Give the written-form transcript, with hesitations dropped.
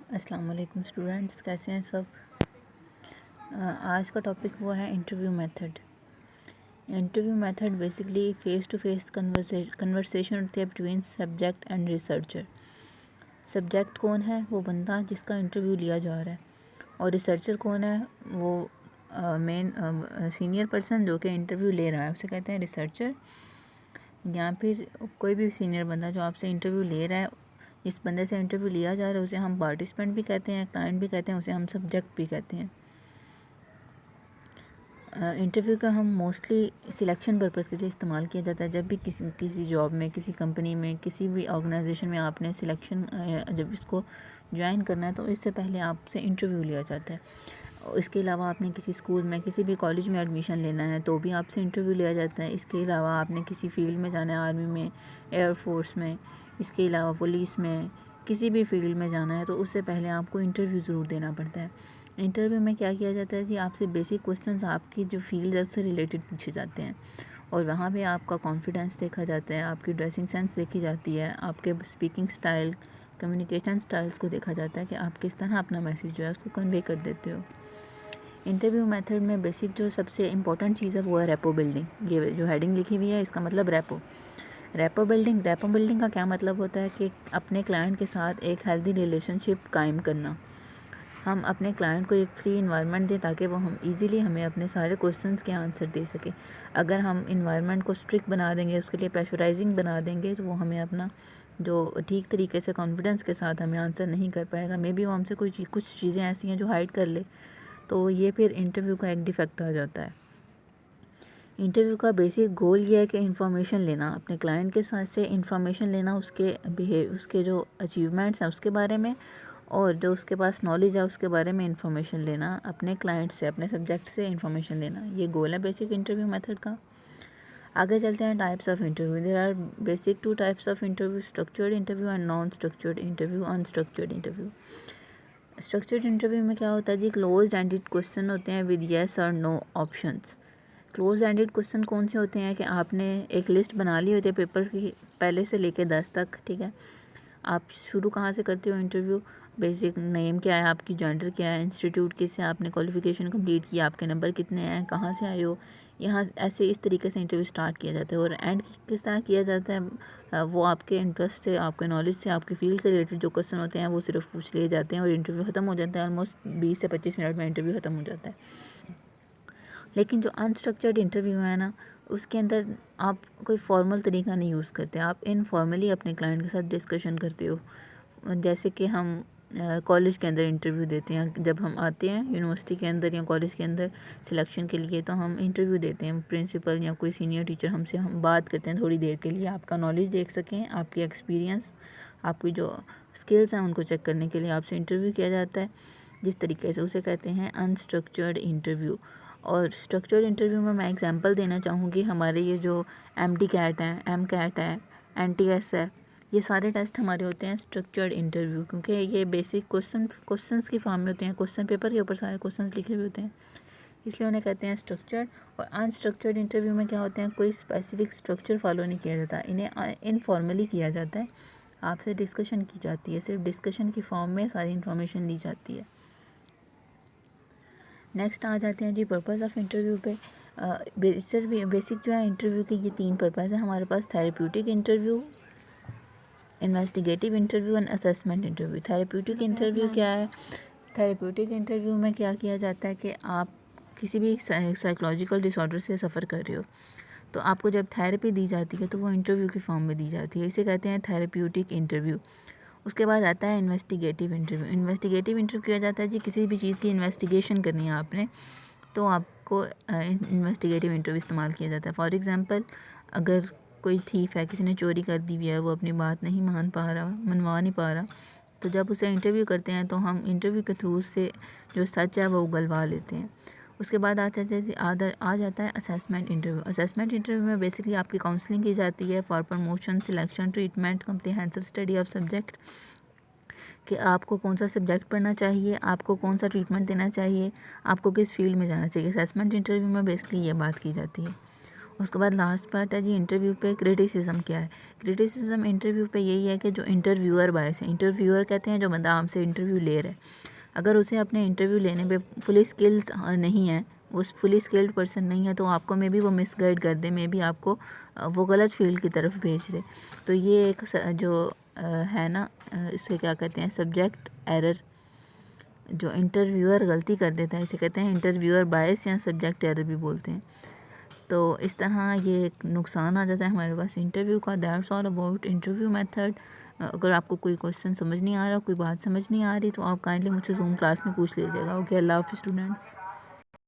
अस्सलाम वालेकुम स्टूडेंट्स, कैसे हैं सब। आज का टॉपिक वो है interview method. Interview method basically face to face conversation होती है between subject and researcher. Subject कौन है? वो बंदा जिसका इंटरव्यू लिया जा रहा है। और रिसर्चर कौन है? वो मेन सीनियर पर्सन जो कि इंटरव्यू ले रहा है, उसे कहते हैं रिसर्चर। या फिर कोई भी सीनियर बंदा जो आपसे इंटरव्यू ले रहा है, जिस बंदे से इंटरव्यू लिया जा रहा है, उसे हम पार्टिसिपेंट भी कहते हैं, क्लाइंट भी कहते हैं, उसे हम सब्जेक्ट भी कहते हैं। इंटरव्यू का हम मोस्टली सिलेक्शन पर्पज़ के लिए इस्तेमाल किया जाता है। जब भी किसी जॉब में, किसी कंपनी में, किसी भी ऑर्गेनाइजेशन में आपने सिलेक्शन जब इसको ज्वाइन करना है तो इससे पहले आपसे इंटरव्यू लिया जाता है। इसके अलावा आपने किसी स्कूल में, किसी भी कॉलेज में एडमिशन लेना है तो भी आपसे इंटरव्यू लिया जाता है। इसके अलावा आपने किसी फील्ड में जाना है, आर्मी में, एयरफोर्स में, इसके अलावा पुलिस में, किसी भी फील्ड में जाना है तो उससे पहले आपको इंटरव्यू ज़रूर देना पड़ता है। इंटरव्यू में क्या किया जाता है जी, आपसे बेसिक क्वेश्चंस आपकी जो फील्ड है उससे रिलेटेड पूछे जाते हैं और वहाँ पे आपका कॉन्फिडेंस देखा जाता है, आपकी ड्रेसिंग सेंस देखी जाती है, आपके स्पीकिंग स्टाइल, कम्युनिकेशन स्टाइल्स को देखा जाता है कि आप किस तरह अपना मैसेज जो है उसको कन्वे कर देते हो। इंटरव्यू मेथड में बेसिक जो सबसे इम्पोर्टेंट चीज़ है वो है रेपो बिल्डिंग। ये जो हेडिंग लिखी हुई है इसका मतलब रेपो बिल्डिंग का क्या मतलब होता है कि अपने क्लाइंट के साथ एक हेल्दी रिलेशनशिप कायम करना। हम अपने क्लाइंट को एक फ्री इन्वायरमेंट दें ताकि वो हम इजीली हमें अपने सारे क्वेश्चंस के आंसर दे सके। अगर हम इन्वायरमेंट को स्ट्रिक्ट बना देंगे, उसके लिए प्रेशराइजिंग बना देंगे, तो वो हमें अपना जो ठीक तरीके से कॉन्फिडेंस के साथ हमें आंसर नहीं कर पाएगा। मे बी वो हमसे कुछ चीज़ें ऐसी हैं जो हाइड कर ले, तो ये फिर इंटरव्यू का एक डिफेक्ट आ जाता है। इंटरव्यू का बेसिक गोल ये है कि इंफॉर्मेशन लेना, अपने क्लाइंट के साथ से इंफॉर्मेशन लेना, उसके जो अचीवमेंट्स हैं उसके बारे में, और जो उसके पास नॉलेज है उसके बारे में इंफॉर्मेशन लेना, अपने क्लाइंट से, अपने सब्जेक्ट से इंफॉर्मेशन लेना। ये गोल है बेसिक इंटरव्यू मेथड का। आगे चलते हैं types of interview. There are basic 2 types of interview, structured interview and non structured interview, unstructured interview. Structured interview में क्या होता है जी, क्लोज एंडेड क्वेश्चन होते हैं विद येस और no options. Close ended question कौन से होते हैं कि आपने एक लिस्ट बना ली होती है पेपर की, पहले से लेके 10 तक, ठीक है। आप शुरू कहाँ से करते हो इंटरव्यू, बेसिक नेम क्या है, आपकी जेंडर क्या है, इंस्टीट्यूट किससे आपने क्वालिफिकेशन कंप्लीट किया, आपके नंबर कितने हैं, कहाँ से आए हो, यहाँ ऐसे इस तरीके से इंटरव्यू स्टार्ट किया जाता है। और एंड किस तरह किया जाता है, वो आपके इंटरेस्ट से, आपके नॉलेज से, आपकी फील्ड से रिलेटेड जो क्वेश्चन होते हैं वो सिर्फ पूछ लिए जाते हैं और इंटरव्यू ख़त्म हो जाता है। ऑलमोस्ट 20 से 25 मिनट में इंटरव्यू ख़त्म हो जाता है। लेकिन जो अनस्ट्रक्चर्ड इंटरव्यू है ना, उसके अंदर आप कोई फॉर्मल तरीका नहीं यूज़ करते, आप इनफॉर्मली अपने क्लाइंट के साथ डिस्कशन करते हो। जैसे कि हम कॉलेज के अंदर इंटरव्यू देते हैं, जब हम आते हैं यूनिवर्सिटी के अंदर या कॉलेज के अंदर सिलेक्शन के लिए, तो हम इंटरव्यू देते हैं। प्रिंसिपल या कोई सीनियर टीचर हमसे हम बात करते हैं थोड़ी देर के लिए, आपका नॉलेज देख सकें, आपकी एक्सपीरियंस, आपकी जो स्किल्स हैं उनको चेक करने के लिए आपसे इंटरव्यू किया जाता है। जिस तरीके से उसे कहते हैं अनस्ट्रक्चर्ड इंटरव्यू। और स्ट्रक्चर्ड इंटरव्यू में मैं एग्जांपल देना चाहूँगी, हमारे ये जो MD-CAT है, MCAT है, NTS है, ये सारे टेस्ट हमारे होते हैं स्ट्रक्चर्ड इंटरव्यू, क्योंकि ये बेसिक क्वेश्चंस की फॉर्म में होते हैं, क्वेश्चन पेपर के ऊपर सारे क्वेश्चंस लिखे हुए होते हैं, इसलिए उन्हें कहते हैं स्ट्रक्चर्ड। और अनस्ट्रक्चर्ड इंटरव्यू में क्या होते हैं, कोई स्पेसिफिक स्ट्रक्चर फॉलो नहीं किया जाता, इन्हें इनफॉर्मली किया जाता है, आपसे डिस्कशन की जाती है, सिर्फ डिस्कशन की फॉर्म में सारी इन्फॉर्मेशन ली जाती है। नेक्स्ट आ जाते हैं जी पर्पज़ ऑफ इंटरव्यू पे। बेसिक जो है इंटरव्यू के ये 3 पर्पज़ है हमारे पास, therapeutic interview, investigative interview and assessment interview. Therapeutic interview क्या है? थेरेप्यूटिक इंटरव्यू में क्या किया जाता है कि आप किसी भी साइकोलॉजिकल डिसऑर्डर से सफ़र कर रहे हो, तो आपको जब थेरेपी दी जाती है तो वो इंटरव्यू की फॉर्म में दी जाती है, इसे कहते हैं थेरेप्यूटिक इंटरव्यू। उसके बाद आता है इन्वेस्टिगेटिव इंटरव्यू। इन्वेस्टिगेटिव इंटरव्यू किया जाता है जी, किसी भी चीज़ की इन्वेस्टिगेशन करनी है आपने, तो आपको इन्वेस्टिगेटिव इंटरव्यू इस्तेमाल किया जाता है। फॉर एग्ज़ाम्पल, अगर कोई थीफ है, किसी ने चोरी कर दी हुई है, वो अपनी बात नहीं मनवा नहीं पा रहा, तो जब उसे इंटरव्यू करते हैं तो हम इंटरव्यू के थ्रू उससे जो सच है वो उगलवा लेते हैं। उसके बाद आ जाता है असेसमेंट इंटरव्यू। असेसमेंट इंटरव्यू में बेसिकली आपकी काउंसलिंग की जाती है for promotion, selection, treatment, comprehensive study of subject, कि आपको कौन सा सब्जेक्ट पढ़ना चाहिए, आपको कौन सा ट्रीटमेंट देना चाहिए, आपको किस फील्ड में जाना चाहिए। असेसमेंट इंटरव्यू में बेसिकली ये बात की जाती है। उसके बाद लास्ट पार्ट है जी इंटरव्यू पे क्रिटिसिज्म क्या है। क्रिटिसिज्म इंटरव्यू पे यही है कि जो इंटरव्यूअर बायस है, इंटरव्यूअर कहते हैं जो बंदा आपसे इंटरव्यू ले रहा है, अगर उसे अपने इंटरव्यू लेने पे फुली स्किल्स नहीं है, उस फुली स्किल्ड पर्सन नहीं है, तो आपको मे बी वो मिसगाइड कर दे, मे बी आपको वो गलत फील्ड की तरफ भेज दे। तो ये एक जो है ना, इसे क्या कहते हैं, सब्जेक्ट एरर, जो इंटरव्यूअर गलती कर देता है इसे कहते हैं इंटरव्यूअर बायस या सब्जेक्ट एरर भी बोलते हैं। तो इस तरह ये एक नुकसान आ जाता है हमारे पास इंटरव्यू का। That's all about interview method. अगर आपको कोई क्वेश्चन समझ नहीं आ रहा, कोई बात समझ नहीं आ रही, तो आप काइंडली मुझसे जूम क्लास में पूछ लीजिएगा। ओके, अल्लाह हाफ़िज़ स्टूडेंट्स।